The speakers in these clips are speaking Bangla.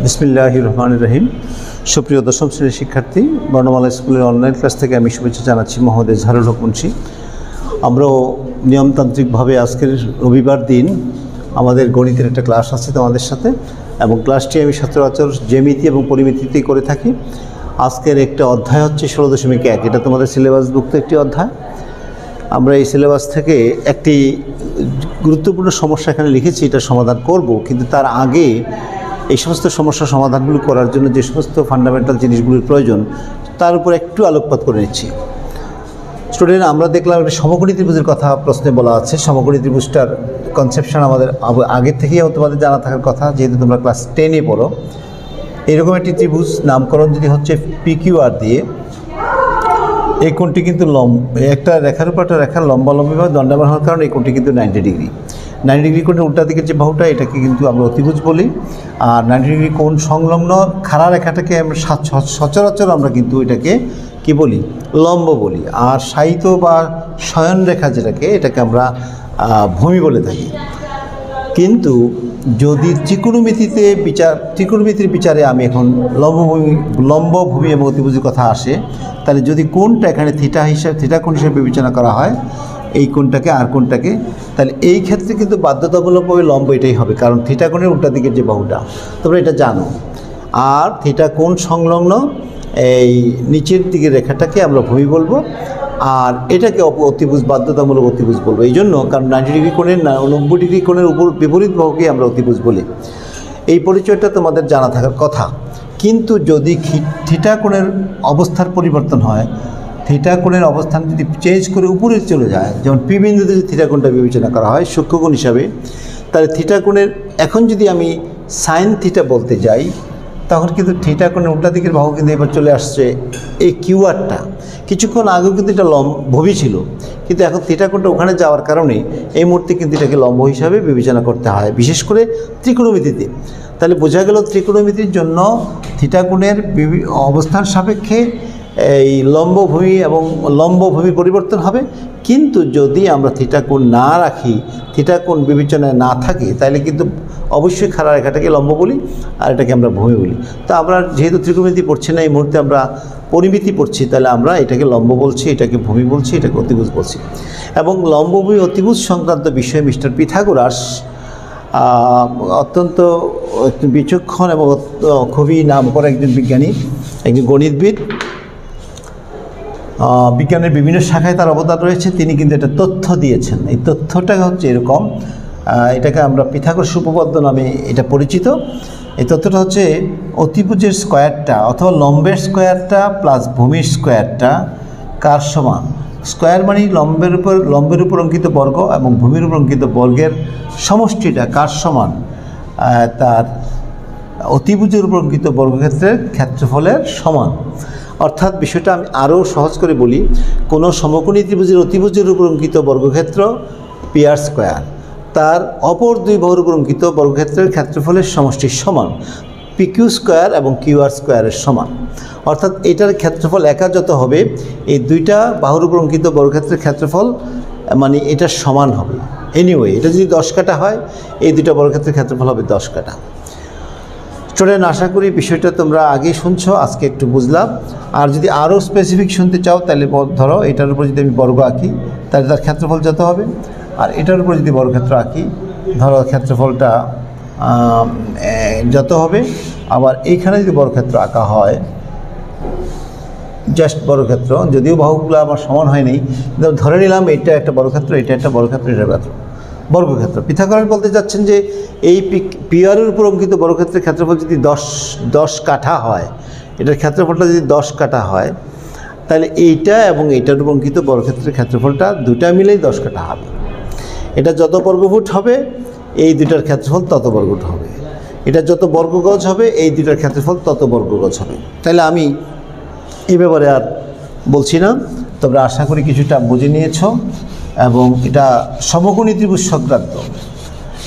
বিসমিল্লাহির রহমানির রহিম। সুপ্রিয় দশম শ্রেণীর শিক্ষার্থী, বর্ণমালা স্কুলের অনলাইন ক্লাস থেকে আমি শুভেচ্ছা জানাচ্ছি মোহাম্মদ এজাহারুল হক মুন্সি। আমরাও নিয়মতান্ত্রিকভাবে আজকের রবিবার দিন আমাদের গণিতের একটা ক্লাস আছে তোমাদের সাথে, এবং ক্লাসটি আমি সচরাচর জ্যামিতি এবং পরিমিতিতেই করে থাকি। আজকের একটা অধ্যায় হচ্ছে 16.1, এটা তোমাদের সিলেবাসভুক্ত একটি অধ্যায়। আমরা এই সিলেবাস থেকে একটি গুরুত্বপূর্ণ সমস্যা এখানে লিখেছি, এটা সমাধান করব, কিন্তু তার আগে এই সমস্ত সমস্যার সমাধানগুলো করার জন্য যে সমস্ত ফান্ডামেন্টাল জিনিসগুলির প্রয়োজন তার উপর একটু আলোকপাত করে নিচ্ছি। স্টুডেন্ট, আমরা দেখলাম একটা সমকোণী ত্রিভুজের কথা প্রশ্নে বলা আছে। সমকোণী ত্রিভুজটার কনসেপশন আমাদের আগে থেকেই তোমাদের জানা থাকার কথা, যেহেতু তোমরা ক্লাস 10-এ পড়ো। এরকম একটি ত্রিভুজ নামকরণ যদি হচ্ছে PQR দিয়ে, এই কোণটি কিন্তু একটা রেখার উপর একটা রেখার লম্বালম্বি বা দণ্ডায়মান হওয়ার কারণে এই কোণটি কিন্তু 90 ডিগ্রি। 90 ডিগ্রি কোণের উল্টা দিকের যে বাহুটা, এটাকে কিন্তু আমরা অতিভুজ বলি। আর 90 ডিগ্রি কোণ সংলগ্ন খাড়া রেখাটাকে আমরা সচরাচর আমরা কিন্তু এটাকে কি বলি, লম্ব বলি। আর সাহিত্য বা শয়ন রেখা যেটাকে, এটাকে আমরা ভূমি বলে থাকি। কিন্তু যদি ত্রিকোণমিতির বিচারে আমি এখন লম্ব ভূমি এবং অতিভুজের কথা আসে, তাহলে যদি কোণটা এখানে থিটা কোণ হিসেবে বিবেচনা করা হয়, এই কোণটাকে আর কোণটাকে, তাহলে এই ক্ষেত্রে কিন্তু বাধ্যতামূলকভাবে লম্ব এটাই হবে, কারণ থিটা কোণের উল্টা দিকের যে বাহুটা, তোমরা এটা জানো। আর থিটা কোণ সংলগ্ন এই নিচের দিকের রেখাটাকে আমরা ভূমি বলবো, আর এটাকে অতিভুজ, বাধ্যতামূলক অতিভুজ বলবো। এই জন্য কারণ 90 ডিগ্রি কোণের 90 ডিগ্রি কোণের উপর বিপরীত বাহুকে আমরা অতিভুজ বলি। এই পরিচয়টা তোমাদের জানা থাকার কথা। কিন্তু যদি থিটা কোণের অবস্থার পরিবর্তন হয়, থিটা কোণের অবস্থান যদি চেঞ্জ করে উপরে চলে যায়, যেমন পি বিন্দুতে যদি থিটা কোণটা বিবেচনা করা হয় সূক্ষ্মকোণ হিসাবে, তাহলে থিটা কোণের এখন যদি আমি সাইন থিটা বলতে যাই, তখন কিন্তু থিটা কোণের উল্টা দিকের বাহু কিন্তু এবার চলে আসছে এই কিউআরটা। কিছুক্ষণ আগেও কিন্তু এটা ভূমি ছিল, কিন্তু এখন থিটা কোণটা ওখানে যাওয়ার কারণে এই মুহূর্তে কিন্তু এটাকে লম্ব হিসাবে বিবেচনা করতে হয়, বিশেষ করে ত্রিকোণমিতিতে। তাহলে বোঝা গেল ত্রিকোণমিতির জন্য থিটা কোণের অবস্থান সাপেক্ষে এই লম্বভূমি এবং লম্বভূমির পরিবর্তন হবে। কিন্তু যদি আমরা থিটা কোণ না রাখি, থিটা কোণ বিবেচনায় না থাকে, তাহলে কিন্তু অবশ্যই খাড়া রেখাটাকে লম্ব বলি, আর এটাকে আমরা ভূমি বলি। তো আমরা যেহেতু ত্রিকোণমিতি পড়ছি না, এই মুহূর্তে আমরা পরিমিতি পড়ছি, তাহলে আমরা এটাকে লম্ব বলছি, এটাকে ভূমি বলছি, এটাকে অতিভুজ বলছি। এবং লম্বভূমি অতিভুজ সংক্রান্ত বিষয়ে মিস্টার পিথাগোরাস অত্যন্ত বিচক্ষণ এবং খুবই নামকরা একজন বিজ্ঞানী, একজন গণিতবিদ। বিজ্ঞানের বিভিন্ন শাখায় তার অবদান রয়েছে। তিনি কিন্তু এটা তথ্য দিয়েছেন। এই তথ্যটা হচ্ছে এরকম, এটাকে আমরা পিথাগোরাস উপপাদ্য নামে এটা পরিচিত। এই তথ্যটা হচ্ছে অতিভুজের স্কোয়ারটা অথবা লম্বের স্কোয়ারটা প্লাস ভূমির স্কোয়ারটা কার সমান। স্কোয়ার মানে লম্বের উপর অঙ্কিত বর্গ এবং ভূমির উপর অঙ্কিত বর্গের সমষ্টিটা কার সমান, তার অতিভুজের উপর অঙ্কিত বর্গক্ষেত্রের ক্ষেত্রফলের সমান। অর্থাৎ বিষয়টা আমি আরও সহজ করে বলি, কোনো সমকোণী ত্রিভুজের অতিভুজের উপর অঙ্কিত বর্গক্ষেত্র PR স্কোয়ার তার অপর দুই বাহুর উপর অঙ্কিত বর্গক্ষেত্রের ক্ষেত্রফলের সমষ্টির সমান PQ স্কোয়ার এবং QR স্কোয়ারের সমান। অর্থাৎ এটার ক্ষেত্রফল একা যত হবে, এই দুইটা বাহুর উপর অঙ্কিত বর্গক্ষেত্রের ক্ষেত্রফল মানে এটা সমান হবে। এনিওয়ে, এটা যদি 10 কাটা হয়, এই দুইটা বর্গক্ষেত্রের ক্ষেত্রফল হবে 10 কাটা। স্টুডেন্ট, আশা করি বিষয়টা তোমরা আগে শুনছো, আজকে একটু বুঝলাম। আর যদি আরও স্পেসিফিক শুনতে চাও, তাহলে ধরো এটার উপর যদি আমি বর্গ আঁকি, তাহলে তার ক্ষেত্রফল যত হবে। আর এটার উপর যদি বর্গক্ষেত্র আঁকি, ধরো ক্ষেত্রফলটা যত হবে। আবার এইখানে যদি বর্গক্ষেত্র আঁকা হয়, জাস্ট বর্গক্ষেত্র, যদিও বাহুগুলো আমার সমান হয়নি, ধরে নিলাম এটা একটা বর্গক্ষেত্র, এটা একটা বর্গক্ষেত্র, এটা বর্গক্ষেত্র। পিথাগোরাস বলতে যাচ্ছেন যে এই পিআরের উপর অঙ্কিত বর্গক্ষেত্রের ক্ষেত্রফল যদি 10 কাঠা হয়, এটার ক্ষেত্রফলটা যদি 10 কাঠা হয়, তাহলে এইটা এবং এইটার উপর অঙ্কিত বর্গক্ষেত্রের ক্ষেত্রফলটা দুটা মিলেই 10 কাঠা হবে। এটা যত বর্গফুট হবে, এই দুটার ক্ষেত্রফল তত বর্গফুট হবে। এটা যত বর্গগজ হবে, এই দুটার ক্ষেত্রফল তত বর্গগজ হবে। তাহলে আমি এই ব্যাপারে আর বলছি না, তোমরা আশা করি কিছুটা বুঝে নিয়েছ। এবং এটা সমকোণী ত্রিভুজ সংক্রান্ত।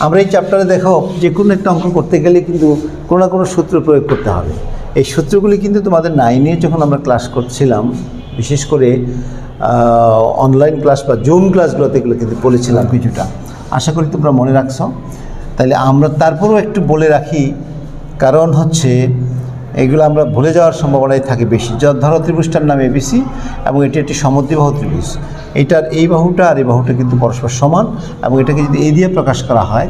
আমরা এই চ্যাপ্টারে দেখো, যে কোনো একটা অঙ্ক করতে গেলে কিন্তু কোনো না কোনো সূত্র প্রয়োগ করতে হবে। এই সূত্রগুলি কিন্তু তোমাদের 9-এ যখন আমরা ক্লাস করছিলাম, বিশেষ করে অনলাইন ক্লাস বা জুম ক্লাসগুলোতে এগুলো কিন্তু বলেছিলাম কিছুটা। আশা করি তোমরা মনে রাখছো। তাহলে আমরা তারপরেও একটু বলে রাখি কারণ হচ্ছে এগুলো আমরা ভুলে যাওয়ার সম্ভাবনাই থাকে বেশি। ধরো ত্রিভুজটার নাম এবিসি এবং এটি একটি সমদ্বিবাহু ত্রিভুজ, এটার এই বাহুটা আর এই বাহুটা কিন্তু পরস্পর সমান, এবং এটাকে যদি এ দিয়ে প্রকাশ করা হয়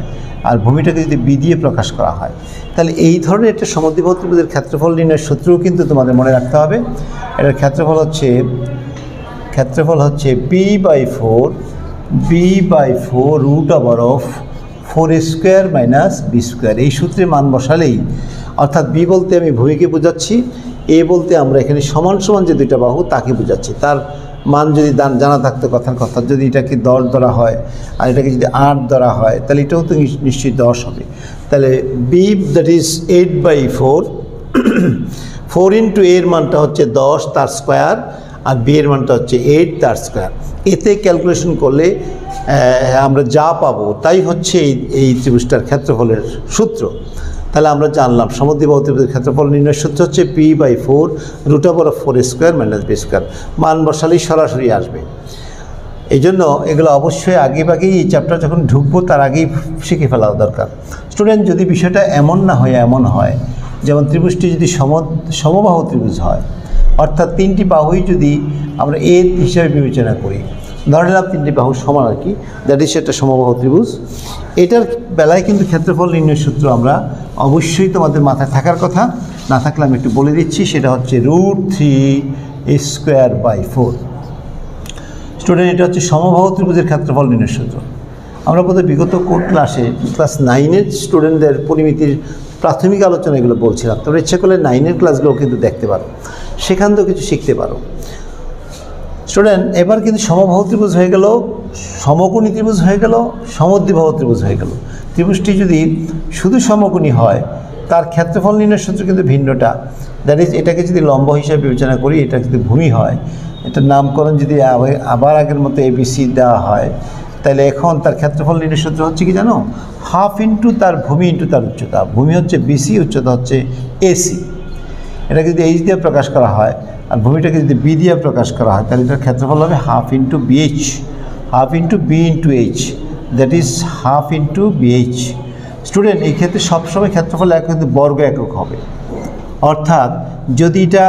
আর ভূমিটাকে যদি বি দিয়ে প্রকাশ করা হয়, তাহলে এই ধরনের একটা সমদ্বিবাহু ত্রিভুজের ক্ষেত্রফল নির্ণয়ের সূত্রও কিন্তু তোমাদের মনে রাখতে হবে। এটার ক্ষেত্রফল হচ্ছে b/4 root over of 4a² - b²। এই সূত্রে মান বসালেই, অর্থাৎ বি বলতে আমি ভূমিকে বোঝাচ্ছি, এ বলতে আমরা এখানে সমান সমান যে দুইটা বাহু তাকে বোঝাচ্ছি। তার মান যদি জানা থাকতো কথার কথা, যদি এটাকে 10 ধরা হয় আর এটাকে যদি 8 ধরা হয়, তাহলে এটাও তো নিশ্চয়ই 10 হবে। তাহলে বি দ্যাট ইজ 8/4, 4 ইন্টু এর মানটা হচ্ছে 10 তার স্কোয়ার, আর বি এর মানটা হচ্ছে 8 তার স্কোয়ার। এতে ক্যালকুলেশন করলে আমরা যা পাবো তাই হচ্ছে এই ত্রিভুজটার ক্ষেত্রফলের সূত্র। তাহলে আমরা জানলাম সমদ্বিবাহু ত্রিভুজের ক্ষেত্রফল নির্ণয়ের সূত্র হচ্ছে p/4 root over of 4a² - b²। মান বসালেই সরাসরি আসবে। এই জন্য এগুলো অবশ্যই আগেই এই চ্যাপ্টার যখন ঢুকবো তার আগেই শিখে ফেলা দরকার। স্টুডেন্ট, যদি বিষয়টা এমন না হয়, এমন হয় যেমন ত্রিভুজটি যদি সমবাহু ত্রিভুজ হয়, অর্থাৎ তিনটি বাহুই যদি আমরা এ হিসাবে বিবেচনা করি, ধরে নিলাম তিনটি বাহু সমান আর কি, দ্যাট ইজ একটা সমবাহু ত্রিভুজ, এটার বেলায় কিন্তু ক্ষেত্রফল নির্ণয়ের সূত্র আমরা অবশ্যই তোমাদের মাথায় থাকার কথা। না থাকলে আমি একটু বলে দিচ্ছি, সেটা হচ্ছে √3a²/4। স্টুডেন্ট, এটা হচ্ছে সমবাহু ত্রিভুজের ক্ষেত্রফল নির্ণয়ের সূত্র। আমরা বোধহয় বিগত ক্লাসে ক্লাস 9-এর স্টুডেন্টদের পরিমিতির প্রাথমিক আলোচনা এগুলো বলছিলাম। তোমরা ইচ্ছে করলে 9-এর ক্লাসগুলো কিন্তু দেখতে পারো, সেখান থেকেও কিছু শিখতে পারো। স্টুডেন্ট, এবার কিন্তু সমবাহু ত্রিভুজ হয়ে গেল, সমকোণী ত্রিভুজ হয়ে গেল, সমদ্বিবাহু ত্রিভুজ হয়ে গেল। ত্রিভুজটি যদি শুধু সমকোণী হয়, তার ক্ষেত্রফল নির্ণয়ের সূত্র কিন্তু ভিন্নটা। দ্যাট ইজ, এটাকে যদি লম্ব হিসাবে বিবেচনা করি, এটা যদি ভূমি হয়, এটার নামকরণ যদি আবার আগের মতো এবিসি দেওয়া হয়, তাহলে এখন তার ক্ষেত্রফল নির্ণয়ের সূত্র হচ্ছে কি জানো? হাফ ইন্টু তার ভূমি ইন্টু তার উচ্চতা। ভূমি হচ্ছে বিসি, উচ্চতা হচ্ছে এসি। এটাকে যদি এইচ দিয়ে প্রকাশ করা হয় আর ভূমিটাকে যদি বি দিয়ে প্রকাশ করা হয়, তাহলে এটার ক্ষেত্রফল হবে half into BH, half into B into H, that is half into BH. Student, এই ক্ষেত্রে সবসময় ক্ষেত্রফল কিন্তু বর্গ একক হবে, অর্থাৎ যদি এটা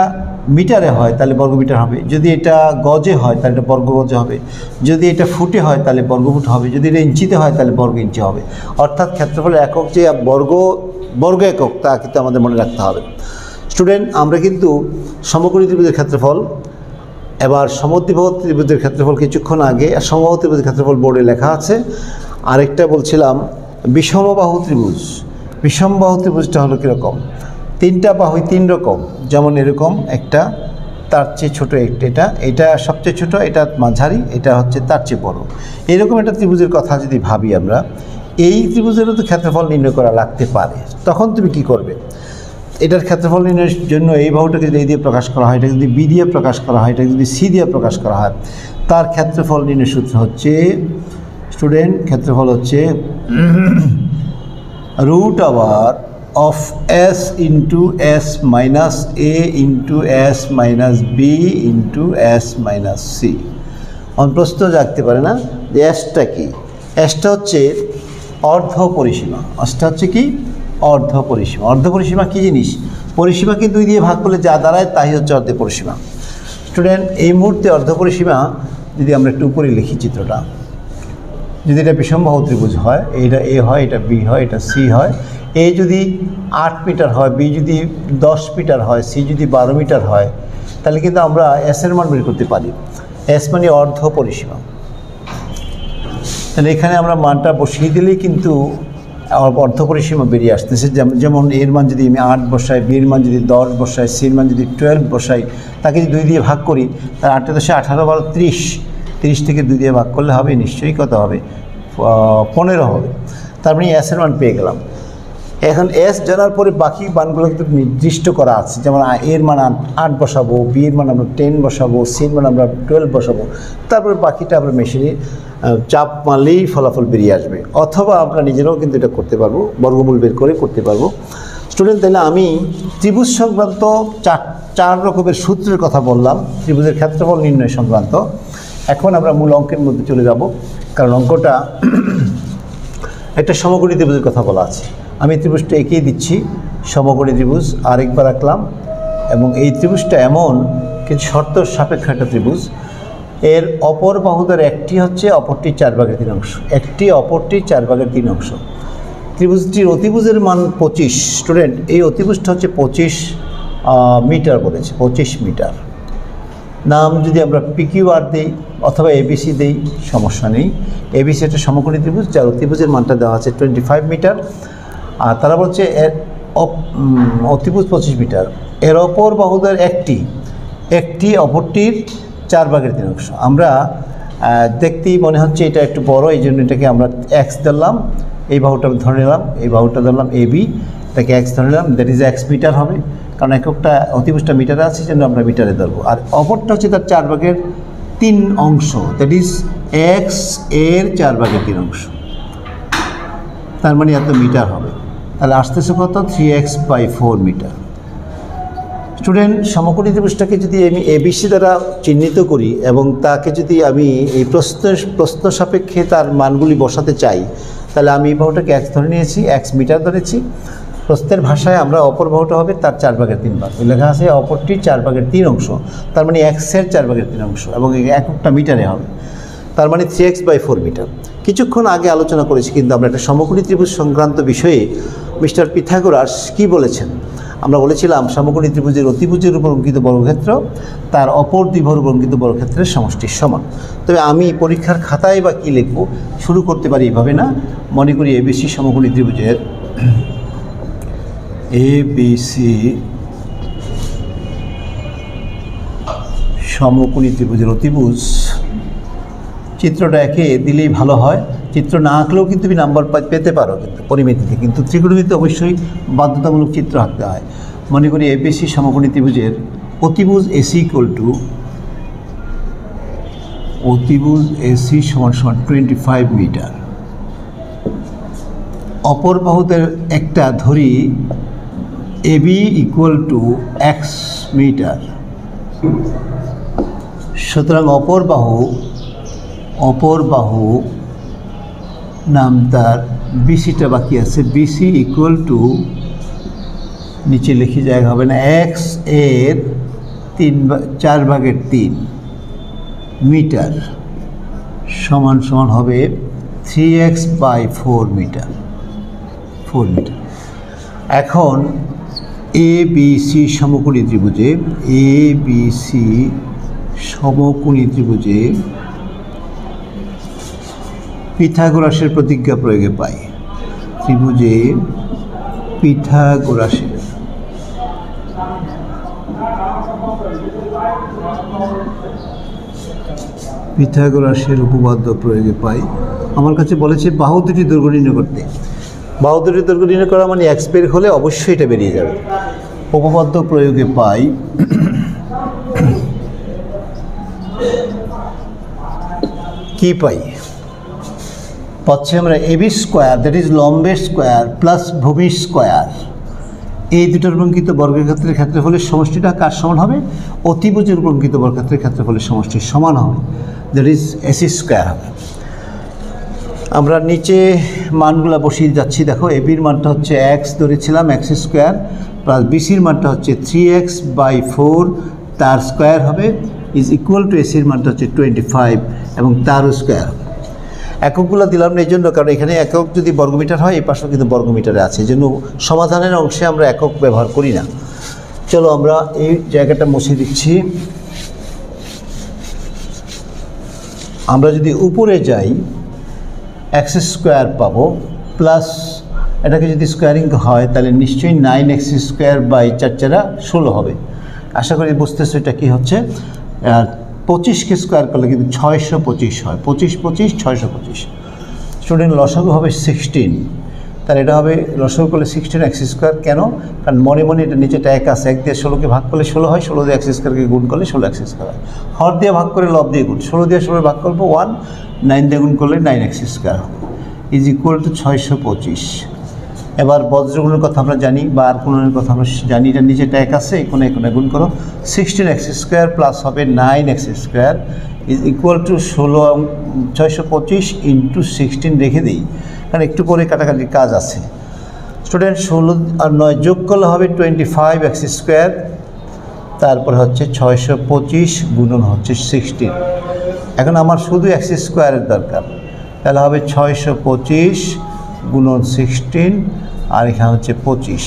মিটারে হয় তাহলে বর্গ মিটার হবে, যদি এটা গজে হয় তাহলে এটা বর্গ গজে হবে, যদি এটা ফুটে হয় তাহলে বর্গফুট হবে, যদি এটা ইঞ্চিতে হয় তাহলে বর্গ ইঞ্চি হবে। অর্থাৎ ক্ষেত্রফলের একক যে বর্গ একক তা কিন্তু আমাদের মনে রাখতে হবে। স্টুডেন্ট, আমরা কিন্তু সমকোণী ত্রিভুজের ক্ষেত্রফল, এবার সমদ্বিবাহু ত্রিভুজের ক্ষেত্রফল কিছুক্ষণ আগে, আর সমবাহু ত্রিভুজের ক্ষেত্রফল বোর্ডে লেখা আছে। আরেকটা বলছিলাম বিষমবাহু ত্রিভুজ। বিষমবাহু ত্রিভুজটা হলো কীরকম? তিনটা বাহুই তিন রকম, যেমন এরকম একটা, তার চেয়ে ছোটো এটা সবচেয়ে ছোট, এটা মাঝারি, এটা হচ্ছে তার চেয়ে বড়। এরকম একটা ত্রিভুজের কথা যদি ভাবি আমরা, এই ত্রিভুজেরও তো ক্ষেত্রফল নির্ণয় করা লাগতে পারে। তখন তুমি কি করবে? এটার ক্ষেত্রফল নির্ণয়ের জন্য এই বাহুটাকে যদি এই দিয়ে প্রকাশ করা হয়, এটাকে যদি বি দিয়ে প্রকাশ করা হয়, এটাকে যদি সি দিয়ে প্রকাশ করা হয়, তার ক্ষেত্রফল নির্ণয়ের সূত্র হচ্ছে, স্টুডেন্ট, ক্ষেত্রফল হচ্ছে root over of S into S minus A into S minus B into S minus C. প্রশ্ন জাগতে পারে না যে এসটা কি? এসটা হচ্ছে অর্ধ পরিসীমা। এসটা হচ্ছে কি? অর্ধ পরিসীমা। অর্ধ পরিসীমা কী জিনিস? পরিসীমাকে দুই দিয়ে ভাগ করলে যা দাঁড়ায় তাই হচ্ছে অর্ধ পরিসীমা। স্টুডেন্ট, এই মুহূর্তে অর্ধ পরিসীমা যদি আমরা একটু উপরে লিখি চিত্রটা, যদি এটা বিষমবাহু ত্রিভুজ হয়, এটা এ হয়, এটা বি হয়, এটা সি হয়, এ যদি 8 মিটার হয়, বি যদি 10 মিটার হয়, সি যদি 12 মিটার হয়, তাহলে কিন্তু আমরা এসের মান বের করতে পারি। এস মানে অর্ধ পরিসীমা। তাহলে এখানে আমরা মানটা বসিয়ে দিলেই কিন্তু অর্ধ পরিসীমা বেরিয়ে আসতেছে। যেমন এর মান যদি আমি 8 বসাই, বির মান যদি 10 বসাই, সির মান যদি 12 বসাই, তাকে যদি 2 দিয়ে ভাগ করি, তার 8 × 18 = 30। 30 থেকে 2 দিয়ে ভাগ করলে হবে নিশ্চয়ই কত হবে? 15 হবে। তার মানে এসের মান পেয়ে গেলাম। এখন এস জানার পরে বাকি মানগুলো কিন্তু নির্দিষ্ট করা আছে। যেমন এর মান 8 বসাবো, বির মান আমরা 10 বসাবো, সির মান আমরা 12 বসাবো, তারপরে বাকিটা আমরা মেশিনে চাপ মারলেই ফলাফল বেরিয়ে আসবে। অথবা আমরা নিজেরাও কিন্তু এটা করতে পারবো, বর্গমূল বের করে করতে পারবো। স্টুডেন্ট, তাহলে আমি ত্রিভুজ সংক্রান্ত চার রকমের সূত্রের কথা বললাম, ত্রিভুজের ক্ষেত্রফল নির্ণয় সংক্রান্ত। এখন আমরা মূল অঙ্কের মধ্যে চলে যাব, কারণ অঙ্কটা একটা সমকোণী ত্রিভুজের কথা বলা আছে। আমি ত্রিভুজটা এঁকেই দিচ্ছি, সমকোণী ত্রিভুজ আরেকবার আঁকলাম, এবং এই ত্রিভুজটা এমন কিছু শর্ত সাপেক্ষ একটা ত্রিভুজ। এর অপর বাহুদের একটি হচ্ছে অপরটির 4/3 অংশ, একটি অপরটির 4/3 অংশ। ত্রিভুজটির অতিভুজের মান 25। স্টুডেন্ট, এই অতিভুজটা হচ্ছে 25 মিটার বলেছে, 25 মিটার। নাম যদি আমরা PQR দিই অথবা ABC দিই সমস্যা নেই। ABC একটা সমকোণী ত্রিভুজ যার অতিভুজের মানটা দেওয়া আছে 25 মিটার, আর তারা বলছে এর অতিভুজ 25 মিটার। এর অপর বাহুদের একটি অপরটির 4/3 অংশ। আমরা দেখতেই মনে হচ্ছে এটা একটু বড়, এই জন্য এটাকে আমরা X ধরলাম, এই বাহুটা ধরে নিলাম, এই বাহুটা ধরলাম AB, এটাকে X ধরে নিলাম, দ্যাট ইজ X মিটার হবে, কারণ এককটা অতিভুজটা মিটারে আছে, জন্য আমরা মিটারে ধরবো। আর অপরটা হচ্ছে তার 4/3 অংশ, দ্যাট ইজ X এর 4/3 অংশ, তার মানে এত মিটার হবে। তাহলে আসতেছে কত? 3x/4 metre. স্টুডেন্ট, সমকোণী ত্রিভুজটাকে যদি আমি ABC দ্বারা চিহ্নিত করি এবং তাকে যদি আমি এই প্রশ্ন সাপেক্ষে তার মানগুলি বসাতে চাই, তাহলে আমি এই বাহুটাকে X ধরে নিয়েছি, X মিটার ধরেছি। প্রশ্নের ভাষায় আমরা অপর বাহুটা হবে তার 4/3 ভাগ, লেখা আছে অপরটির 4/3 অংশ, তার মানে X এর 4/3 অংশ, এবং এককটা মিটারে হবে, তার মানে 3x/4 মিটার। কিছুক্ষণ আগে আলোচনা করেছি, কিন্তু আমরা একটা সমকোণী ত্রিভুজ সংক্রান্ত বিষয়ে মিস্টার পিথাগোরাস কি বলেছেন আমরা বলেছিলাম, সমকোণী ত্রিভুজের অতিভুজের উপর অঙ্কিত বর্গক্ষেত্র তার অপর দুই বাহুর উপর অঙ্কিত বর্গক্ষেত্রের সমষ্টির সমান। তবে আমি পরীক্ষার খাতায় বা কী লিখব শুরু করতে পারি এভাবে না। মনে করি ABC সমকোণী ত্রিভুজের ABC সমকোণী ত্রিভুজের অতিভুজ চিত্রটা এঁকে দিলেই ভালো হয়। চিত্র না আঁকলেও কিন্তু তুমি নাম্বার পেতে পারো কিন্তু পরিমিতিতে, কিন্তু ত্রিকোণমিতিতে অবশ্যই বাধ্যতামূলক চিত্র আঁকতে হয়। মনে করি ABC সমকোণী ত্রিভুজের অতিভুজ AC সমান 25 মিটার। অপর বাহুদের একটা ধরি AB = X মিটার। সুতরাং অপর বাহু নাম তার BCটা বাকি আছে, BC নিচে লিখে জায়গা হবে না, X এর 4/3 মিটার সমান হবে 3x/4 মিটার, 4 মিটার। এখন ABC সমকোণী ত্রিভুজে পিথাগোরাসের প্রতিজ্ঞা প্রয়োগে পাই। ত্রিভুজে পিথাগোরাসের উপপাদ্য প্রয়োগে পাই। আমার কাছে বলেছে বাহু দুটি দৈর্ঘ্য নির্ণয় করতে। বাহু দুটি দৈর্ঘ্য নির্ণয় করা মানে X বের হলে অবশ্যই এটা বেরিয়ে যাবে। উপপাদ্য প্রয়োগে পাই কি পাই? পাচ্ছি আমরা AB স্কোয়ার, দ্যাট ইজ লম্বের স্কোয়ার প্লাস ভূমির স্কোয়ার, এই দুটোর অঙ্কিত বর্গক্ষেত্রের ক্ষেত্রফলের সমষ্টিটা কার সমান হবে? অতিভুজের অঙ্কিত বর্গক্ষেত্রের ক্ষেত্রফলের সমষ্টির সমান হবে, দ্যাট ইজ AC স্কোয়ার হবে। আমরা নিচে মানগুলো বসিয়ে যাচ্ছি। দেখো, ABর মানটা হচ্ছে X ধরেছিলাম, X স্কোয়ার, প্লাস BCর মানটা হচ্ছে 3x/4 তার স্কোয়ার হবে, ইজ ইকুয়াল টু ACর মানটা হচ্ছে 25 এবং তারও স্কোয়ার। এককগুলো দিলাম না এই জন্য, কারণ এখানে একক যদি বর্গমিটার হয়, এই পাশেও কিন্তু বর্গমিটারে আছে, এই জন্য সমাধানের অংশে আমরা একক ব্যবহার করি না। চলো আমরা এই জায়গাটা মুছে দিচ্ছি। আমরা যদি উপরে যাই X স্কোয়ার পাবো, প্লাস এটাকে যদি স্কোয়ারিং হয় তাহলে নিশ্চয়ই 9x² / 4 হবে। আশা করি বুঝতেছো এটা কী হচ্ছে। আর 25কে স্কোয়ার করলে কিন্তু 625 হয়, 25 25 625। স্টুডেন্ট, লসাগু হবে 16, তাহলে এটা হবে লসাগু করলে 16x²। কেন? কারণ মনে এটা নিচেটা 1 আছে, 1 দিয়ে 16কে ভাগ করলে 16 হয়, 16 দিয়ে x² গুণ করলে 16x² হয়। হর দিয়ে ভাগ করে লব দিয়ে গুণ, 16 দিয়ে 16 ভাগ করবো 1, 9 দিয়ে গুণ করলে 9x² হবে, ইজ ইকুয়াল টু 625। এবার বজ্রগুণের কথা আমরা জানি, বা আর কোণের কথা আমরা জানি, এটা নিচেটা 1 আছে, এই কোণে গুণ করো, 16x² প্লাস হবে 9x² ইজ ইকুয়াল টু 625 × 16 রেখে দিই, কারণ একটু পরে কাটাকাটির কাজ আছে। স্টুডেন্ট 16 আর 9 যোগ করলে হবে 25x², তারপর হচ্ছে 625 গুণন হচ্ছে 16। এখন আমার শুধু x² দরকার, তাহলে হবে 625 গুণন 16 আর এখানে হচ্ছে 25।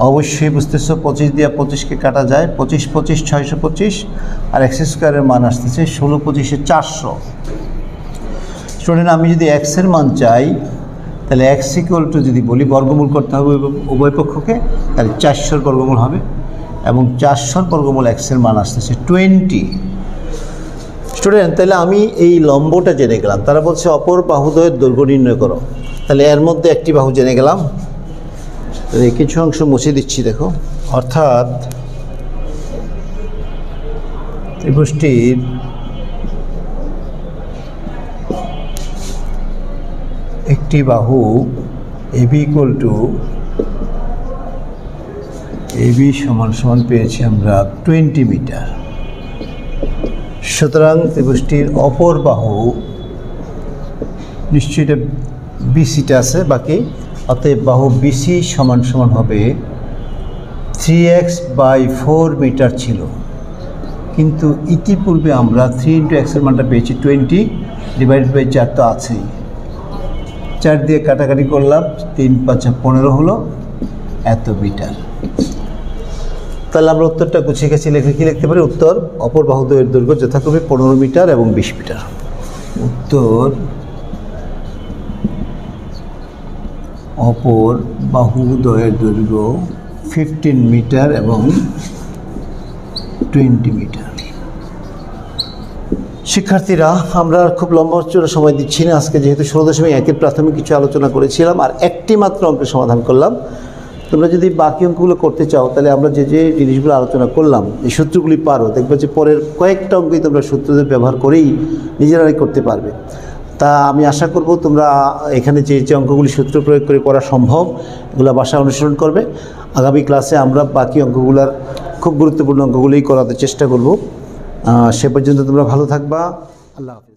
অবশ্যই বুঝতেছো 25 দিয়ে 25কে কাটা যায়, 25 25 625 আর x² মান আসতেছে 16 25 400। স্টুডেন্ট আমি যদি x এর মান চাই তাহলে x = যদি বলি বর্গমূল করতে হবে উভয় পক্ষকে, তাহলে 400 বর্গমূল হবে এবং 400 বর্গমূল x এর মান আসতেছে 20। স্টুডেন্ট তাহলে আমি এই লম্বটা জেনে গেলাম, তারা বলছে অপর বাহুদ্বয়ের দৈর্ঘ্য নির্ণয় করো। তাহলে এর মধ্যে একটি বাহু জেনে গেলাম, কিছু অংশ মুছে দিচ্ছি দেখো। অর্থাৎ ত্রিভুজটির একটি বাহু AB সমান পেয়েছি আমরা 20 মিটার। সুতরাং ত্রিভুজটির অপর বাহু নিশ্চয়ই এটা BCটা আছে বাকি, অতএব বাহু BC সমান হবে 3x/4 মিটার ছিল, কিন্তু ইতিপূর্বে আমরা 3 × x এর মানটা পেয়েছি 20/4 তো আছেই, 4 দিয়ে কাটাকাটি করলাম 3 5 15 হলো এত মিটার। তাহলে আমরা উত্তরটা গুছিয়ে গেছি, কি লিখতে পারি? উত্তর অপর বাহুদ্বয়ের দৈর্ঘ্য যথাক্রমে 15 মিটার এবং 20 মিটার। উত্তর অপর বাহুদ্বয়ের দৈর্ঘ্য 15 মিটার এবং 20 মিটার। শিক্ষার্থীরা আমরা খুব লম্বা সময় দিচ্ছি না আজকে, যেহেতু 16.1 প্রাথমিক কিছু আলোচনা করেছিলাম আর একটি মাত্র অঙ্কের সমাধান করলাম। তোমরা যদি বাকি অঙ্কগুলো করতে চাও তাহলে আমরা যে জিনিসগুলো আলোচনা করলাম এই সূত্রগুলি পারো, দেখবে যে পরের কয়েকটা অঙ্কই তোমরা সূত্রদের ব্যবহার করেই নিজেরাই করতে পারবে। তা আমি আশা করব তোমরা এখানে যে অঙ্কগুলি সূত্র প্রয়োগ করে করা সম্ভব এগুলো বাসায় অনুসরণ করবে। আগামী ক্লাসে আমরা বাকি অঙ্কগুলোর খুব গুরুত্বপূর্ণ অঙ্কগুলোই করাতে চেষ্টা করব। সে পর্যন্ত তোমরা ভালো থাকবা। আল্লাহ হাফেজ।